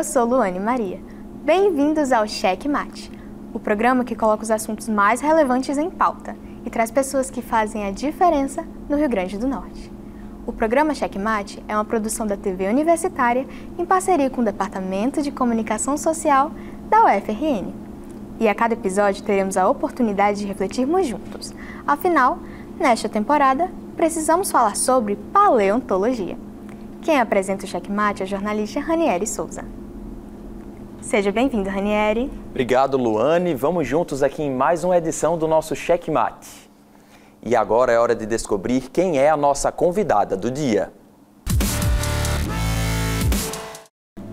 Eu sou Luane Maria. Bem-vindos ao Cheque Mate, o programa que coloca os assuntos mais relevantes em pauta e traz pessoas que fazem a diferença no Rio Grande do Norte. O programa Cheque Mate é uma produção da TV Universitária em parceria com o Departamento de Comunicação Social da UFRN. E a cada episódio teremos a oportunidade de refletirmos juntos. Afinal, nesta temporada, precisamos falar sobre paleontologia. Quem apresenta o Cheque Mate é a jornalista Ranieri Souza. Seja bem-vindo, Ranieri. Obrigado, Luane. Vamos juntos aqui em mais uma edição do nosso Cheque Mate. E agora é hora de descobrir quem é a nossa convidada do dia.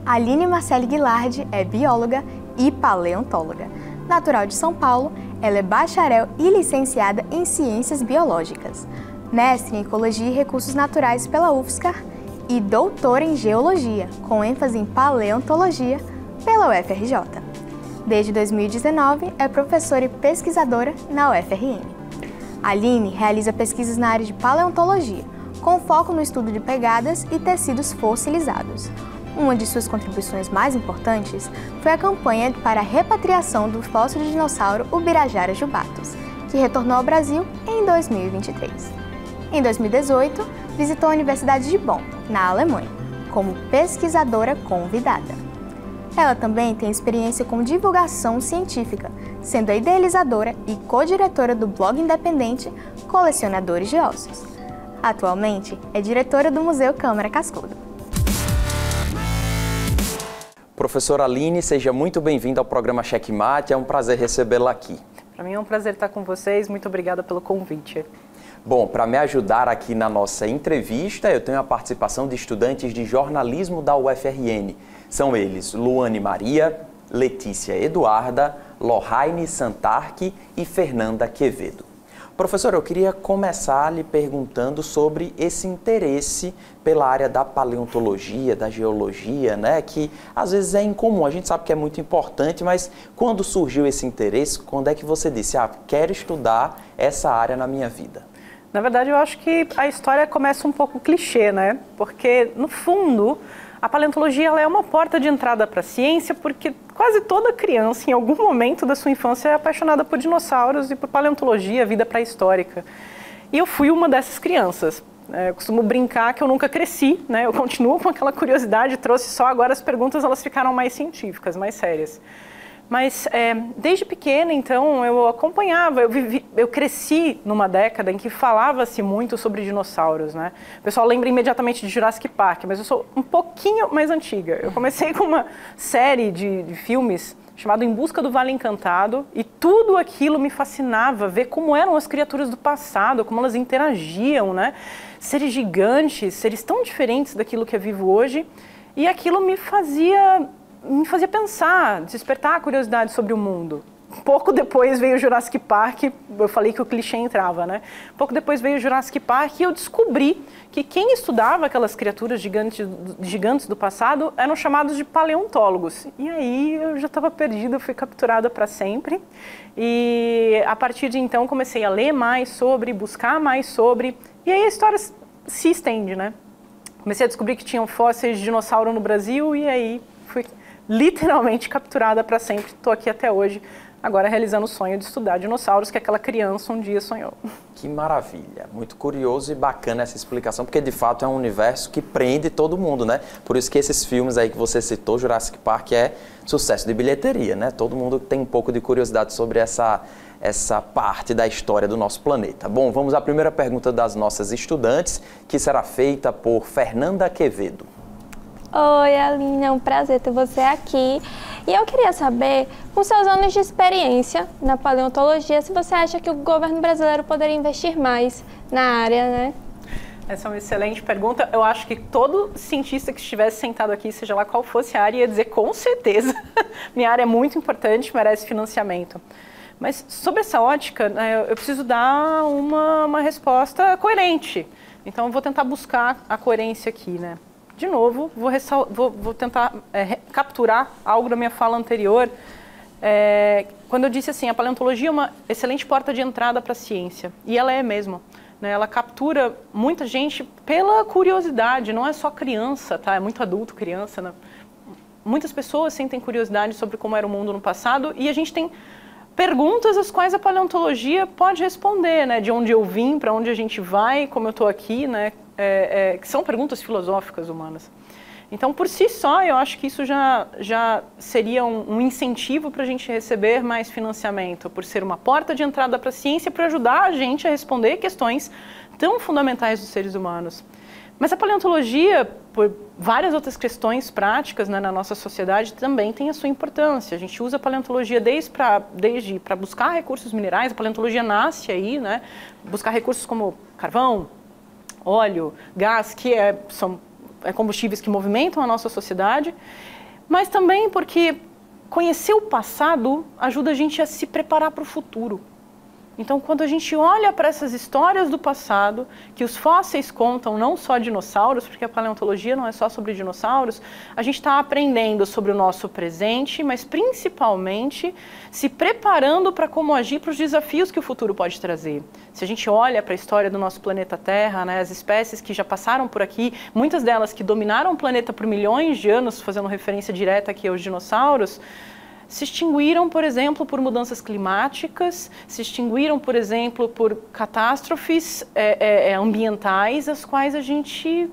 Aline Marcele Guilard é bióloga e paleontóloga. Natural de São Paulo, ela é bacharel e licenciada em Ciências Biológicas, mestre em Ecologia e Recursos Naturais pela UFSCar e doutora em Geologia, com ênfase em Paleontologia pela UFRJ. Desde 2019, é professora e pesquisadora na UFRN. Aline realiza pesquisas na área de paleontologia, com foco no estudo de pegadas e tecidos fossilizados. Uma de suas contribuições mais importantes foi a campanha para a repatriação do fóssil de dinossauro Ubirajara jubatus, que retornou ao Brasil em 2023. Em 2018, visitou a Universidade de Bonn, na Alemanha, como pesquisadora convidada. Ela também tem experiência com divulgação científica, sendo a idealizadora e co-diretora do blog independente Colecionadores de Ossos. Atualmente, é diretora do Museu Câmara Cascudo. Professora Aline, seja muito bem-vinda ao programa Cheque Mate, é um prazer recebê-la aqui. Para mim é um prazer estar com vocês, muito obrigada pelo convite. Bom, para me ajudar aqui na nossa entrevista, eu tenho a participação de estudantes de jornalismo da UFRN. São eles Luane Maria, Letícia Eduarda, Lohane Santarque e Fernanda Quevedo. Professora, eu queria começar lhe perguntando sobre esse interesse pela área da paleontologia, da geologia, né? Que às vezes é incomum, a gente sabe que é muito importante, mas quando surgiu esse interesse, quando é que você disse, quero estudar essa área na minha vida? Na verdade, eu acho que a história começa um pouco clichê, né? Porque, no fundo, a paleontologia ela é uma porta de entrada para a ciência, porque quase toda criança, em algum momento da sua infância, é apaixonada por dinossauros e por paleontologia, vida pré-histórica. E eu fui uma dessas crianças. Eu costumo brincar que eu nunca cresci, né? Eu continuo com aquela curiosidade, trouxe só agora as perguntas, elas ficaram mais científicas, mais sérias. Mas desde pequena, então, eu acompanhava, eu cresci numa década em que falava-se muito sobre dinossauros, né? O pessoal lembra imediatamente de Jurassic Park, mas eu sou um pouquinho mais antiga. Eu comecei com uma série de filmes chamado Em Busca do Vale Encantado e tudo aquilo me fascinava, ver como eram as criaturas do passado, como elas interagiam, né? Seres gigantes, seres tão diferentes daquilo que é vivo hoje, e aquilo me fazia pensar, despertar a curiosidade sobre o mundo. Pouco depois veio Jurassic Park, eu falei que o clichê entrava, né? Pouco depois veio Jurassic Park e eu descobri que quem estudava aquelas criaturas gigantes do passado eram chamados de paleontólogos. E aí eu já estava perdida, fui capturada para sempre. E a partir de então comecei a ler mais sobre, buscar mais sobre, e aí a história se estende, né? Comecei a descobrir que tinham fósseis de dinossauro no Brasil e aí fui literalmente capturada para sempre. Estou aqui até hoje, agora realizando o sonho de estudar dinossauros que aquela criança um dia sonhou. Que maravilha, muito curioso e bacana essa explicação, porque de fato é um universo que prende todo mundo, né? Por isso que esses filmes aí que você citou, Jurassic Park, é sucesso de bilheteria, né? Todo mundo tem um pouco de curiosidade sobre essa parte da história do nosso planeta. Bom, vamos à primeira pergunta das nossas estudantes, que será feita por Fernanda Quevedo. Oi, Aline, é um prazer ter você aqui. E eu queria saber, com seus anos de experiência na paleontologia, se você acha que o governo brasileiro poderia investir mais na área, né? Essa é uma excelente pergunta. Eu acho que todo cientista que estivesse sentado aqui, seja lá qual fosse a área, ia dizer com certeza. Minha área é muito importante, merece financiamento. Mas sobre essa ótica, né, eu preciso dar uma resposta coerente. Então eu vou tentar buscar a coerência aqui, né? De novo, vou tentar capturar algo da minha fala anterior, quando eu disse assim, a paleontologia é uma excelente porta de entrada para a ciência, e ela é mesmo. Né? Ela captura muita gente pela curiosidade, não é só criança, tá? É muito adulto, criança, né? muitas pessoas sentem curiosidade sobre como era o mundo no passado e a gente tem perguntas às quais a paleontologia pode responder, né? De onde eu vim, para onde a gente vai, como eu estou aqui, né? Que são perguntas filosóficas humanas. Então, por si só, eu acho que isso já seria um incentivo para a gente receber mais financiamento, por ser uma porta de entrada para a ciência, para ajudar a gente a responder questões tão fundamentais dos seres humanos. Mas a paleontologia, por várias outras questões práticas, né, na nossa sociedade, também tem a sua importância. A gente usa a paleontologia desde para buscar recursos minerais, a paleontologia nasce aí, né, buscar recursos como carvão, óleo, gás, que são combustíveis que movimentam a nossa sociedade, mas também porque conhecer o passado ajuda a gente a se preparar para o futuro. Então, quando a gente olha para essas histórias do passado, que os fósseis contam não só dinossauros, porque a paleontologia não é só sobre dinossauros, a gente está aprendendo sobre o nosso presente, mas principalmente se preparando para como agir para os desafios que o futuro pode trazer. Se a gente olha para a história do nosso planeta Terra, né, as espécies que já passaram por aqui, muitas delas que dominaram o planeta por milhões de anos, fazendo referência direta aqui aos dinossauros, se extinguiram, por exemplo, por mudanças climáticas, se extinguiram, por exemplo, por catástrofes ambientais, as quais a gente,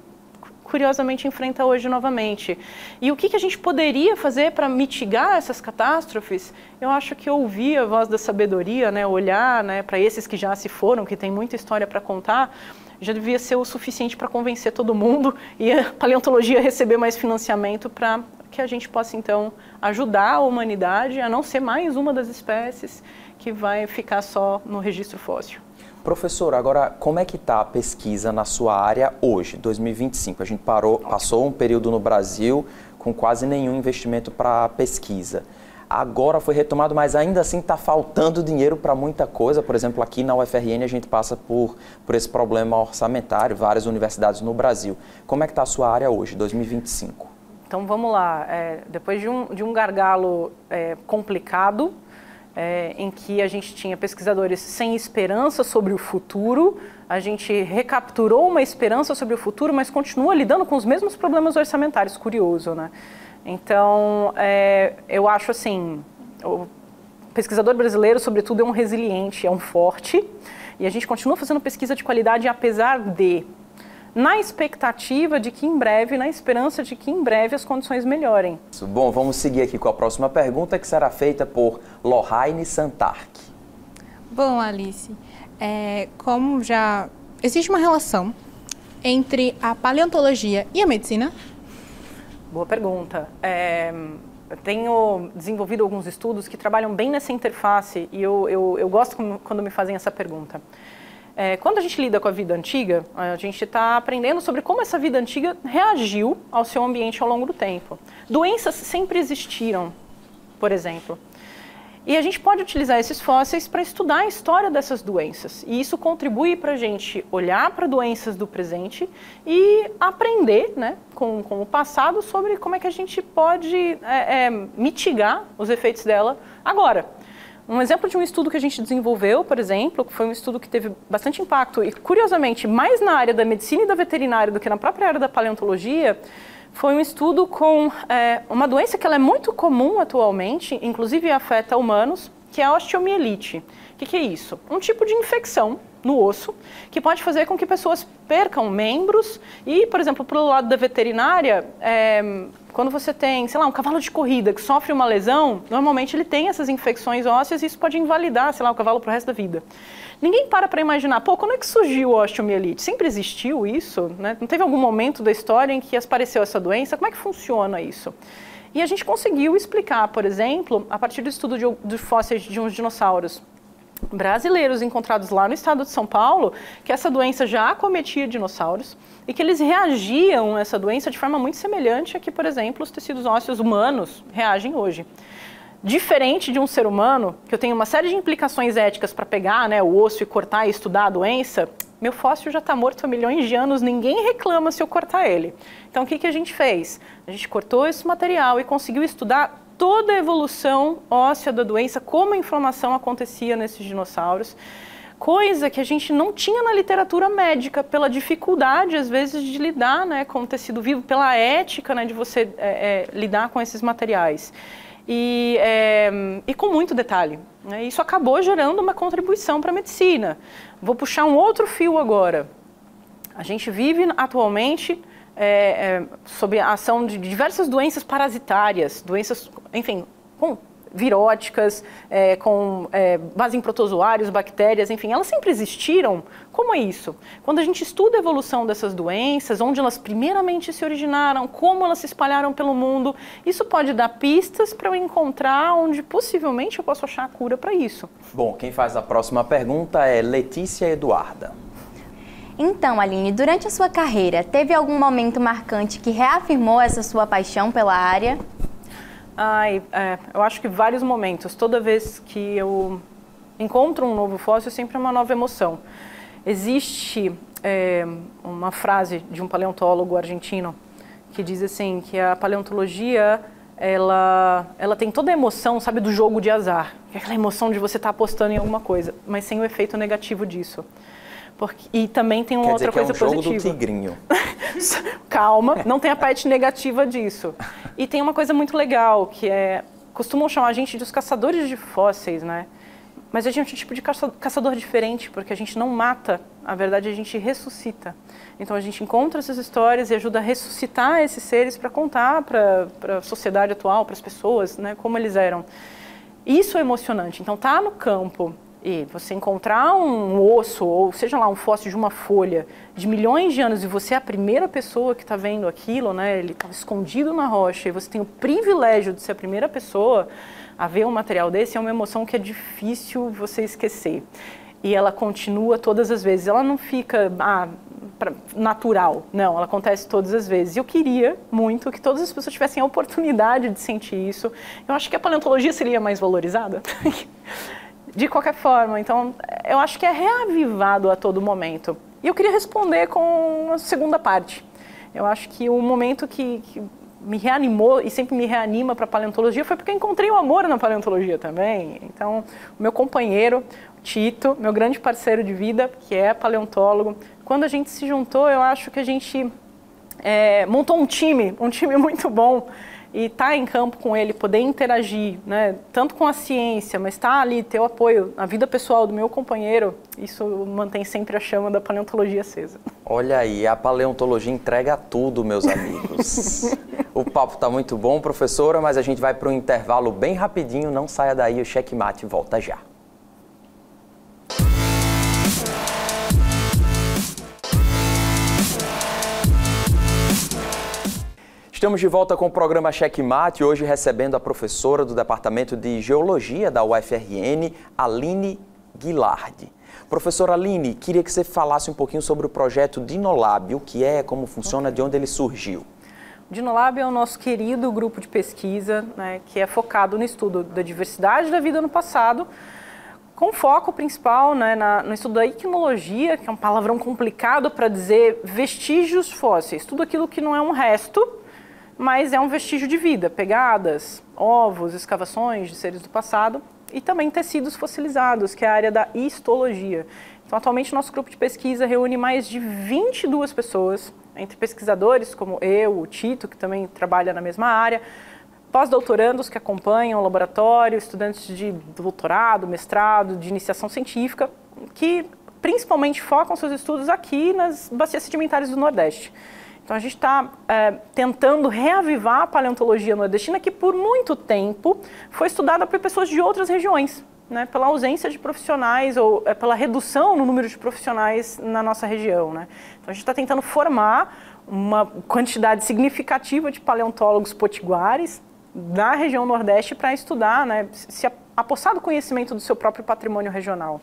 curiosamente, enfrenta hoje novamente. E o que a gente poderia fazer para mitigar essas catástrofes? Eu acho que ouvir a voz da sabedoria, né, olhar, né, para esses que já se foram, que tem muita história para contar, já devia ser o suficiente para convencer todo mundo e a paleontologia receber mais financiamento para que a gente possa, então, ajudar a humanidade a não ser mais uma das espécies que vai ficar só no registro fóssil. Professor, agora, como é que está a pesquisa na sua área hoje, 2025? A gente passou um período no Brasil com quase nenhum investimento para pesquisa. Agora foi retomado, mas ainda assim está faltando dinheiro para muita coisa. Por exemplo, aqui na UFRN a gente passa por esse problema orçamentário, várias universidades no Brasil. Como é que está a sua área hoje, 2025? Então vamos lá, depois de um gargalo complicado, em que a gente tinha pesquisadores sem esperança sobre o futuro, a gente recapturou uma esperança sobre o futuro, mas continua lidando com os mesmos problemas orçamentários, curioso, né? Então, eu acho assim, o pesquisador brasileiro, sobretudo, é um resiliente, é um forte, e a gente continua fazendo pesquisa de qualidade apesar de... na expectativa de que em breve, na esperança de que em breve as condições melhorem. Bom, vamos seguir aqui com a próxima pergunta, que será feita por Lohane Santark. Bom, Alice, como já existe uma relação entre a paleontologia e a medicina? Boa pergunta. Eu tenho desenvolvido alguns estudos que trabalham bem nessa interface e eu gosto quando me fazem essa pergunta. Quando a gente lida com a vida antiga, a gente está aprendendo sobre como essa vida antiga reagiu ao seu ambiente ao longo do tempo. Doenças sempre existiram, por exemplo. E a gente pode utilizar esses fósseis para estudar a história dessas doenças. E isso contribui para a gente olhar para doenças do presente e aprender, né, com o passado sobre como é que a gente pode mitigar os efeitos dela agora. Um exemplo de um estudo que a gente desenvolveu, por exemplo, que foi um estudo que teve bastante impacto e, curiosamente, mais na área da medicina e da veterinária do que na própria área da paleontologia, foi um estudo com uma doença que ela é muito comum atualmente, inclusive afeta humanos, que é a osteomielite. O que é isso? Um tipo de infecção no osso que pode fazer com que pessoas percam membros e, por exemplo, pelo lado da veterinária, quando você tem, sei lá, um cavalo de corrida que sofre uma lesão, normalmente ele tem essas infecções ósseas e isso pode invalidar, sei lá, o cavalo para o resto da vida. Ninguém para imaginar, pô, quando é que surgiu a osteomielite? Sempre existiu isso, né? Não teve algum momento da história em que apareceu essa doença? Como é que funciona isso? E a gente conseguiu explicar, por exemplo, a partir do estudo de fósseis de uns dinossauros brasileiros encontrados lá no estado de São Paulo, que essa doença já acometia dinossauros e que eles reagiam a essa doença de forma muito semelhante a que, por exemplo, os tecidos ósseos humanos reagem hoje. Diferente de um ser humano, que eu tenho uma série de implicações éticas para pegar, né, o osso e cortar e estudar a doença, meu fóssil já está morto há milhões de anos, ninguém reclama se eu cortar ele. Então, o que a gente fez? A gente cortou esse material e conseguiu estudar toda a evolução óssea da doença, como a inflamação acontecia nesses dinossauros. coisa que a gente não tinha na literatura médica, pela dificuldade, às vezes, de lidar, né, com o tecido vivo, pela ética, né, de você lidar com esses materiais. E com muito detalhe, né? Isso acabou gerando uma contribuição para a medicina. Vou puxar um outro fio agora. A gente vive atualmente sob a ação de diversas doenças parasitárias, doenças, enfim, com viróticas, com base em protozoários, bactérias, enfim, elas sempre existiram. Como é isso? Quando a gente estuda a evolução dessas doenças, onde elas primeiramente se originaram, como elas se espalharam pelo mundo, isso pode dar pistas para eu encontrar onde possivelmente eu posso achar a cura para isso. Bom, quem faz a próxima pergunta é Letícia Eduarda. Então, Aline, durante a sua carreira, teve algum momento marcante que reafirmou essa sua paixão pela área? Eu acho que vários momentos. Toda vez que eu encontro um novo fóssil, sempre é uma nova emoção. Existe uma frase de um paleontólogo argentino que diz assim, que a paleontologia, ela tem toda a emoção, sabe, do jogo de azar. Que é aquela emoção de você estar apostando em alguma coisa, mas sem o efeito negativo disso. E também tem uma outra coisa positiva. Quer dizer que é um jogo do tigrinho. Calma, não tem a parte negativa disso. E tem uma coisa muito legal, que costumam chamar a gente de os caçadores de fósseis, né? Mas a gente é um tipo de caçador diferente, porque a gente não mata, na verdade a gente ressuscita. Então a gente encontra essas histórias e ajuda a ressuscitar esses seres para contar para a sociedade atual, para as pessoas, né, como eles eram. Isso é emocionante. Então tá no campo e você encontrar um osso, ou seja lá, um fóssil de uma folha de milhões de anos, e você é a primeira pessoa que está vendo aquilo, né? Ele estava escondido na rocha, e você tem o privilégio de ser a primeira pessoa a ver um material desse, é uma emoção que é difícil você esquecer. E ela continua todas as vezes, ela não fica natural, não, ela acontece todas as vezes. E eu queria muito que todas as pessoas tivessem a oportunidade de sentir isso. Eu acho que a paleontologia seria mais valorizada. De qualquer forma, então, eu acho que é reavivado a todo momento. E eu queria responder com a segunda parte. Eu acho que o momento que me reanimou e sempre me reanima para a paleontologia foi porque eu encontrei o amor na paleontologia também. Então, o meu companheiro, Tito, meu grande parceiro de vida, que é paleontólogo, quando a gente se juntou, eu acho que a gente montou um time muito bom. E estar em campo com ele, poder interagir, né, tanto com a ciência, mas estar ali, ter o apoio, a vida pessoal do meu companheiro, isso mantém sempre a chama da paleontologia acesa. Olha aí, a paleontologia entrega tudo, meus amigos. O papo está muito bom, professora, mas a gente vai para um intervalo bem rapidinho, não saia daí, o Checkmate volta já. Estamos de volta com o programa Checkmate, hoje recebendo a professora do Departamento de Geologia da UFRN, Aline Guilardi. Professora Aline, queria que você falasse um pouquinho sobre o projeto Dinolab, o que é, como funciona, de onde ele surgiu. O Dinolab é o nosso querido grupo de pesquisa, né, que é focado no estudo da diversidade da vida no passado, com foco principal, né, no estudo da ichnologia, que é um palavrão complicado para dizer vestígios fósseis, tudo aquilo que não é um resto, mas é um vestígio de vida, pegadas, ovos, escavações de seres do passado e também tecidos fossilizados, que é a área da histologia. Então, atualmente, nosso grupo de pesquisa reúne mais de 22 pessoas, entre pesquisadores como eu, o Tito, que também trabalha na mesma área, pós-doutorandos que acompanham o laboratório, estudantes de doutorado, mestrado, de iniciação científica, que principalmente focam seus estudos aqui nas bacias sedimentares do Nordeste. Então, a gente está tentando reavivar a paleontologia nordestina, que por muito tempo foi estudada por pessoas de outras regiões, né, pela ausência de profissionais ou pela redução no número de profissionais na nossa região, né. Então, a gente está tentando formar uma quantidade significativa de paleontólogos potiguares da região Nordeste para estudar, né, se apossar do conhecimento do seu próprio patrimônio regional.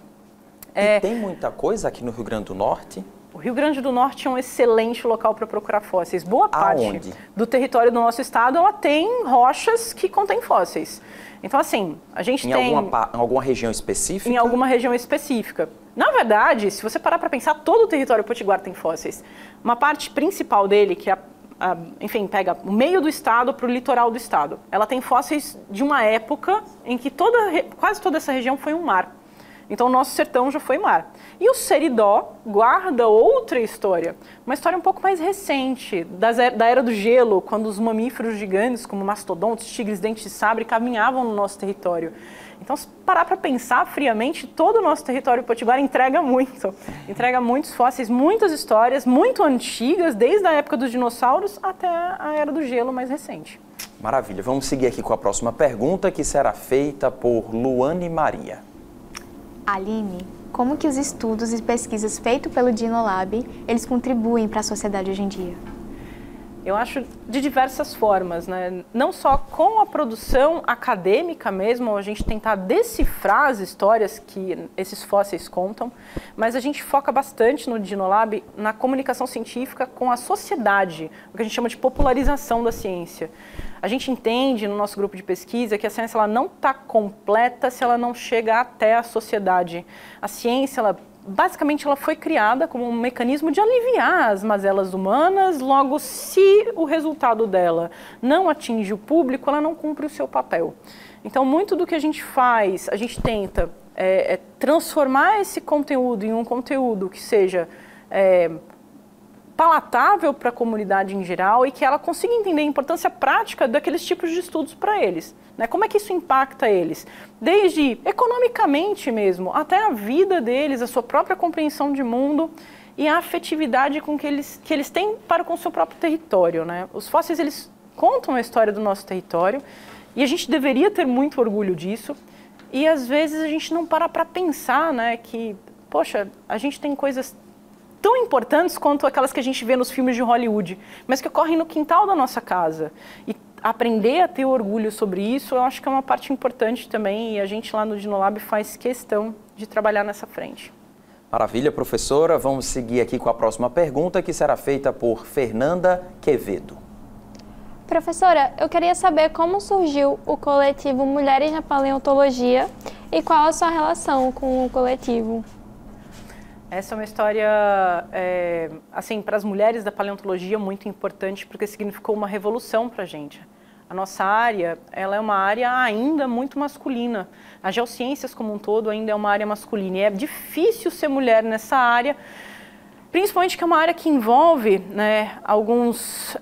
E tem muita coisa aqui no Rio Grande do Norte? O Rio Grande do Norte é um excelente local para procurar fósseis. Boa parte do território do nosso estado, ela tem rochas que contêm fósseis. Então, assim, a gente tem... Em alguma região específica? Em alguma região específica. Na verdade, se você parar para pensar, todo o território potiguar tem fósseis. Uma parte principal dele, que enfim, pega o meio do estado para o litoral do estado, ela tem fósseis de uma época em que quase toda essa região foi um mar. Então o nosso sertão já foi mar. E o Seridó guarda outra história, uma história um pouco mais recente, da Era do Gelo, quando os mamíferos gigantes, como mastodontes, tigres, dentes de sabre, caminhavam no nosso território. Então, se parar para pensar friamente, todo o nosso território potiguar entrega muitos fósseis, muitas histórias, muito antigas, desde a época dos dinossauros até a Era do Gelo mais recente. Maravilha. Vamos seguir aqui com a próxima pergunta, que será feita por Luane Maria. Aline, como que os estudos e pesquisas feitos pelo Dinolab, eles contribuem para a sociedade hoje em dia? Eu acho de diversas formas, né? Não só com a produção acadêmica mesmo, a gente tentar decifrar as histórias que esses fósseis contam, mas a gente foca bastante no Dinolab na comunicação científica com a sociedade, o que a gente chama de popularização da ciência. A gente entende no nosso grupo de pesquisa que a ciência ela não está completa se ela não chega até a sociedade. A ciência, basicamente, ela foi criada como um mecanismo de aliviar as mazelas humanas, logo, se o resultado dela não atinge o público, ela não cumpre o seu papel. Então, muito do que a gente faz, a gente tenta transformar esse conteúdo em um conteúdo que seja palatável para a comunidade em geral e que ela consiga entender a importância prática daqueles tipos de estudos para eles. Né? Como é que isso impacta eles? Desde economicamente mesmo, até a vida deles, a sua própria compreensão de mundo e a afetividade com que eles têm para com o seu próprio território. Né? Os fósseis, eles contam a história do nosso território e a gente deveria ter muito orgulho disso. E às vezes a gente não para pensar, né, que, poxa, a gente tem coisas tão importantes quanto aquelas que a gente vê nos filmes de Hollywood, mas que ocorrem no quintal da nossa casa. E aprender a ter orgulho sobre isso, eu acho que é uma parte importante também, e a gente lá no Dinolab faz questão de trabalhar nessa frente. Maravilha, professora. Vamos seguir aqui com a próxima pergunta, que será feita por Fernanda Quevedo. Professora, eu queria saber como surgiu o coletivo Mulheres na Paleontologia e qual a sua relação com o coletivo. Essa é uma história, assim, para as mulheres da paleontologia muito importante, porque significou uma revolução para a gente. A nossa área, ela é uma área ainda muito masculina. As geociências como um todo ainda é uma área masculina. E é difícil ser mulher nessa área, principalmente que é uma área que envolve, né, alguns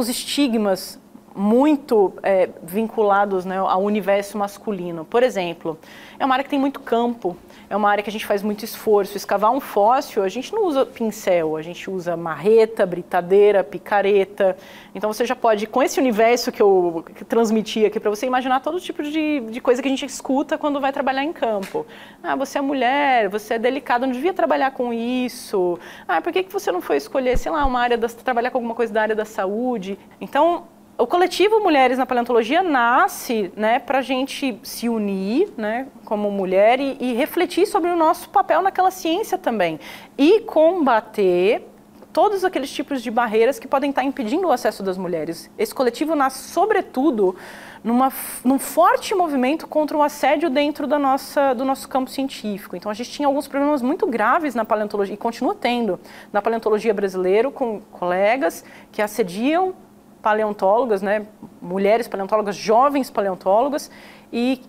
estigmas muito vinculados, né, ao universo masculino. Por exemplo, é uma área que tem muito campo, é uma área que a gente faz muito esforço. Escavar um fóssil, a gente não usa pincel, a gente usa marreta, britadeira, picareta. Então você já pode, com esse universo que eu transmiti aqui para você, imaginar todo tipo de coisa que a gente escuta quando vai trabalhar em campo. Ah, você é mulher, você é delicada, não devia trabalhar com isso. Ah, por que você não foi escolher, sei lá, uma área, trabalhar com alguma coisa da área da saúde? Então, o coletivo Mulheres na Paleontologia nasce, né, para a gente se unir, né, como mulher e refletir sobre o nosso papel naquela ciência também. E combater todos aqueles tipos de barreiras que podem estar impedindo o acesso das mulheres. Esse coletivo nasce, sobretudo, num forte movimento contra o assédio dentro do nosso campo científico. Então, a gente tinha alguns problemas muito graves na paleontologia, e continua tendo, na paleontologia brasileira, com colegas que assediam paleontólogas, né, mulheres paleontólogas, jovens paleontólogas, e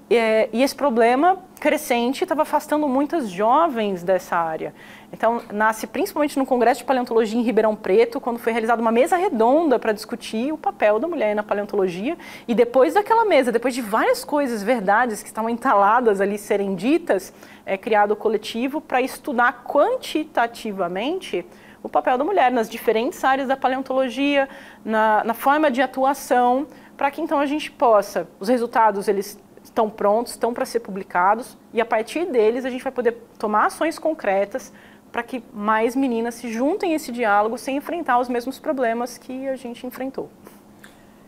esse problema crescente estava afastando muitas jovens dessa área. Então, nasce principalmente no Congresso de Paleontologia em Ribeirão Preto, quando foi realizada uma mesa redonda para discutir o papel da mulher na paleontologia, e depois daquela mesa, depois de várias coisas, verdades que estavam entaladas ali serem ditas, é criado o coletivo para estudar quantitativamente o papel da mulher nas diferentes áreas da paleontologia, na forma de atuação, para que então a gente possa, os resultados eles estão prontos, estão para ser publicados, e a partir deles a gente vai poder tomar ações concretas para que mais meninas se juntem a esse diálogo sem enfrentar os mesmos problemas que a gente enfrentou.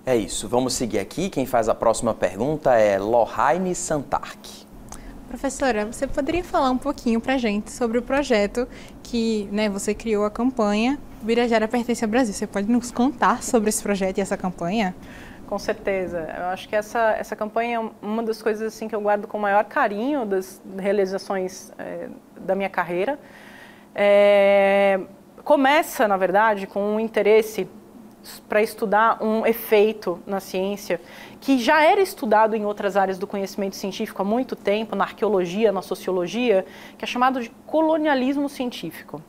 É isso, vamos seguir aqui. Quem faz a próxima pergunta é Lohane Santark. Professora, você poderia falar um pouquinho para a gente sobre o projeto que, né, você criou a campanha Birajara Pertence ao Brasil. Você pode nos contar sobre esse projeto e essa campanha? Com certeza. Eu acho que essa campanha é uma das coisas assim, que eu guardo com o maior carinho das realizações da minha carreira. Começa, na verdade, com um interesse para estudar um efeito na ciência que já era estudado em outras áreas do conhecimento científico há muito tempo, na arqueologia, na sociologia, que é chamado de colonialismo científico.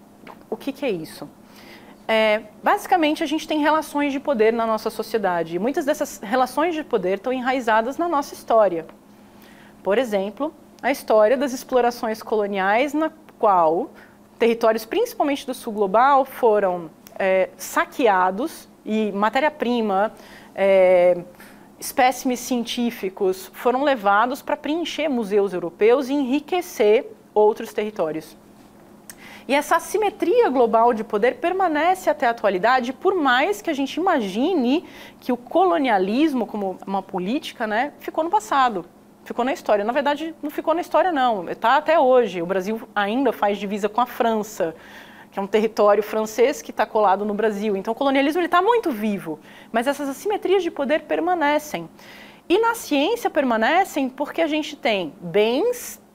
O que é isso? Basicamente, a gente tem relações de poder na nossa sociedade, e muitas dessas relações de poder estão enraizadas na nossa história. Por exemplo, a história das explorações coloniais, na qual territórios, principalmente do sul global, foram saqueados e matéria-prima, espécimes científicos foram levados para preencher museus europeus e enriquecer outros territórios. E essa assimetria global de poder permanece até a atualidade, por mais que a gente imagine que o colonialismo, como uma política, né, ficou no passado, ficou na história. Na verdade, não ficou na história, não. Está até hoje. O Brasil ainda faz divisa com a França, que é um território francês que está colado no Brasil. Então, o colonialismo está muito vivo, mas essas assimetrias de poder permanecem. E na ciência permanecem porque a gente tem bens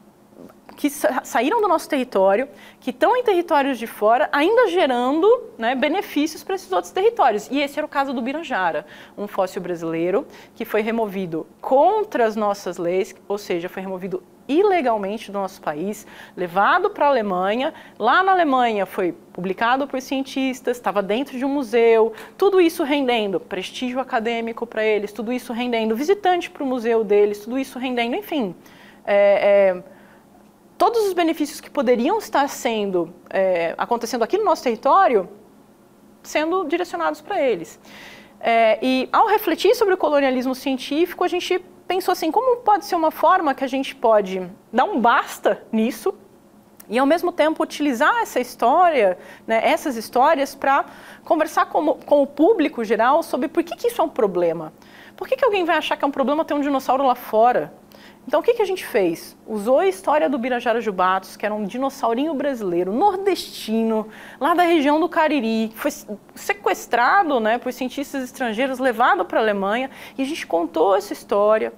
que saíram do nosso território, que estão em territórios de fora, ainda gerando, né, benefícios para esses outros territórios. E esse era o caso do Birajara, um fóssil brasileiro que foi removido contra as nossas leis, ou seja, foi removido ilegalmente do nosso país, levado para a Alemanha. Lá na Alemanha foi publicado por cientistas, estava dentro de um museu, tudo isso rendendo prestígio acadêmico para eles, tudo isso rendendo visitante para o museu deles, tudo isso rendendo, enfim, todos os benefícios que poderiam estar acontecendo aqui no nosso território, sendo direcionados para eles. E ao refletir sobre o colonialismo científico, a gente pensou assim, como pode ser uma forma que a gente pode dar um basta nisso e ao mesmo tempo utilizar essa história, né, essas histórias para conversar com o público geral sobre por que isso é um problema. Por que alguém vai achar que é um problema ter um dinossauro lá fora? Então, o que a gente fez? Usou a história do Birajara jubatus, que era um dinossaurinho brasileiro, nordestino, lá da região do Cariri, foi sequestrado, né, por cientistas estrangeiros, levado para a Alemanha, e a gente contou essa história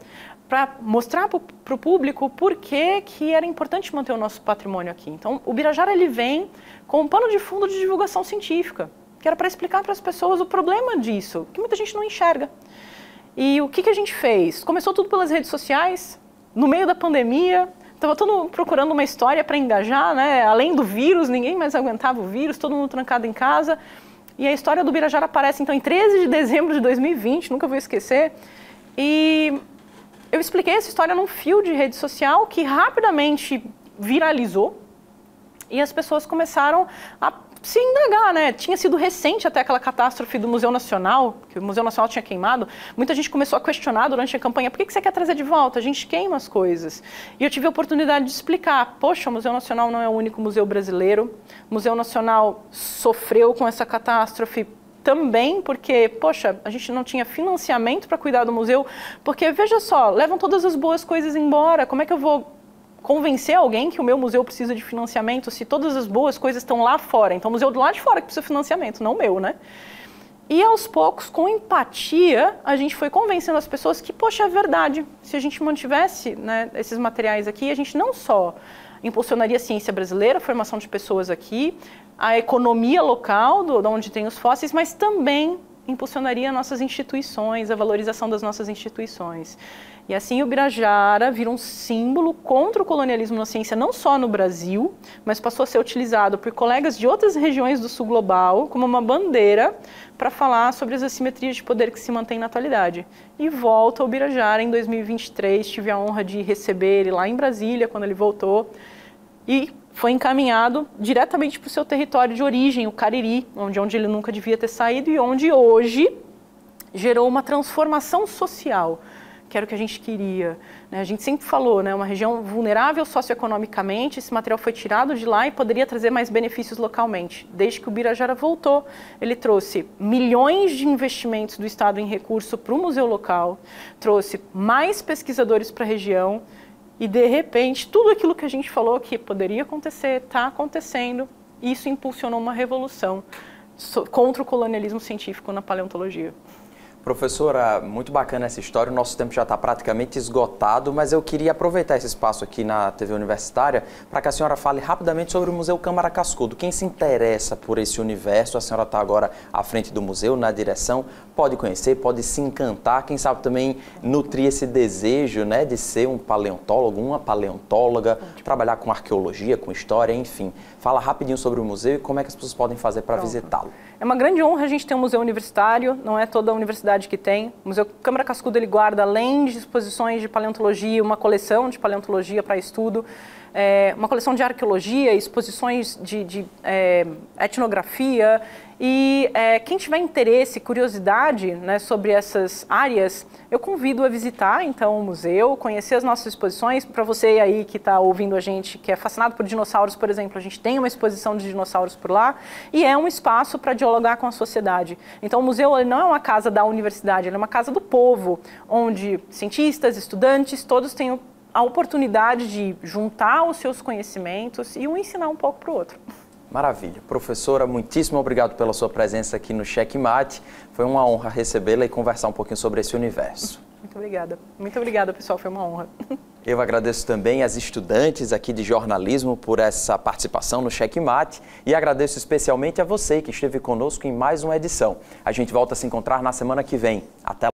para mostrar para o público por que era importante manter o nosso patrimônio aqui. Então, o Birajara ele vem com um pano de fundo de divulgação científica, que era para explicar para as pessoas o problema disso, que muita gente não enxerga. E o que a gente fez? Começou tudo pelas redes sociais. No meio da pandemia, estava todo mundo procurando uma história para engajar, né? Além do vírus, ninguém mais aguentava o vírus, todo mundo trancado em casa. E a história do Birajara aparece, então, em 13 de dezembro de 2020, nunca vou esquecer. E eu expliquei essa história num fio de rede social que rapidamente viralizou. E as pessoas começaram a se indagar, né? Tinha sido recente até aquela catástrofe do Museu Nacional, que o Museu Nacional tinha queimado. Muita gente começou a questionar durante a campanha, por que você quer trazer de volta? A gente queima as coisas. E eu tive a oportunidade de explicar, poxa, o Museu Nacional não é o único museu brasileiro. O Museu Nacional sofreu com essa catástrofe também porque, poxa, a gente não tinha financiamento para cuidar do museu, porque, veja só, levam todas as boas coisas embora, como é que eu vou convencer alguém que o meu museu precisa de financiamento se todas as boas coisas estão lá fora? Então, o museu do lado de fora que precisa de financiamento, não o meu, né? E, aos poucos, com empatia, a gente foi convencendo as pessoas que, poxa, é verdade. Se a gente mantivesse, né, esses materiais aqui, a gente não só impulsionaria a ciência brasileira, a formação de pessoas aqui, a economia local, de onde tem os fósseis, mas também impulsionaria nossas instituições, a valorização das nossas instituições. E assim o Birajara vira um símbolo contra o colonialismo na ciência, não só no Brasil, mas passou a ser utilizado por colegas de outras regiões do sul global como uma bandeira para falar sobre as assimetrias de poder que se mantêm na atualidade. E volta ao Birajara em 2023, tive a honra de receber ele lá em Brasília, quando ele voltou, e foi encaminhado diretamente para o seu território de origem, o Cariri, onde ele nunca devia ter saído e onde hoje gerou uma transformação social, que era o que a gente queria, né? A gente sempre falou, né, uma região vulnerável socioeconomicamente, esse material foi tirado de lá e poderia trazer mais benefícios localmente. Desde que o Birajara voltou, ele trouxe milhões de investimentos do Estado em recurso para o museu local, trouxe mais pesquisadores para a região e, de repente, tudo aquilo que a gente falou que poderia acontecer, está acontecendo, e isso impulsionou uma revolução contra o colonialismo científico na paleontologia. Professora, muito bacana essa história, o nosso tempo já está praticamente esgotado, mas eu queria aproveitar esse espaço aqui na TV Universitária para que a senhora fale rapidamente sobre o Museu Câmara Cascudo. Quem se interessa por esse universo, a senhora está agora à frente do museu, na direção, pode conhecer, pode se encantar, quem sabe também nutrir esse desejo, né, de ser um paleontólogo, uma paleontóloga, trabalhar com arqueologia, com história, enfim. Fala rapidinho sobre o museu e como é que as pessoas podem fazer para visitá-lo. É uma grande honra a gente ter um museu universitário, não é toda a universidade que tem. O Museu Câmara Cascudo ele guarda, além de exposições de paleontologia, uma coleção de paleontologia para estudo, uma coleção de arqueologia, exposições de etnografia. E quem tiver interesse, curiosidade, né, sobre essas áreas, eu convido a visitar então o museu, conhecer as nossas exposições. Para você aí que está ouvindo a gente, que é fascinado por dinossauros, por exemplo, a gente tem uma exposição de dinossauros por lá e é um espaço para dialogar com a sociedade. Então o museu ele não é uma casa da universidade, ele é uma casa do povo, onde cientistas, estudantes, todos têm a oportunidade de juntar os seus conhecimentos e um ensinar um pouco para o outro. Maravilha. Professora, muitíssimo obrigado pela sua presença aqui no Checkmate. Foi uma honra recebê-la e conversar um pouquinho sobre esse universo. Muito obrigada. Muito obrigada, pessoal. Foi uma honra. Eu agradeço também às estudantes aqui de jornalismo por essa participação no Checkmate e agradeço especialmente a você que esteve conosco em mais uma edição. A gente volta a se encontrar na semana que vem. Até lá.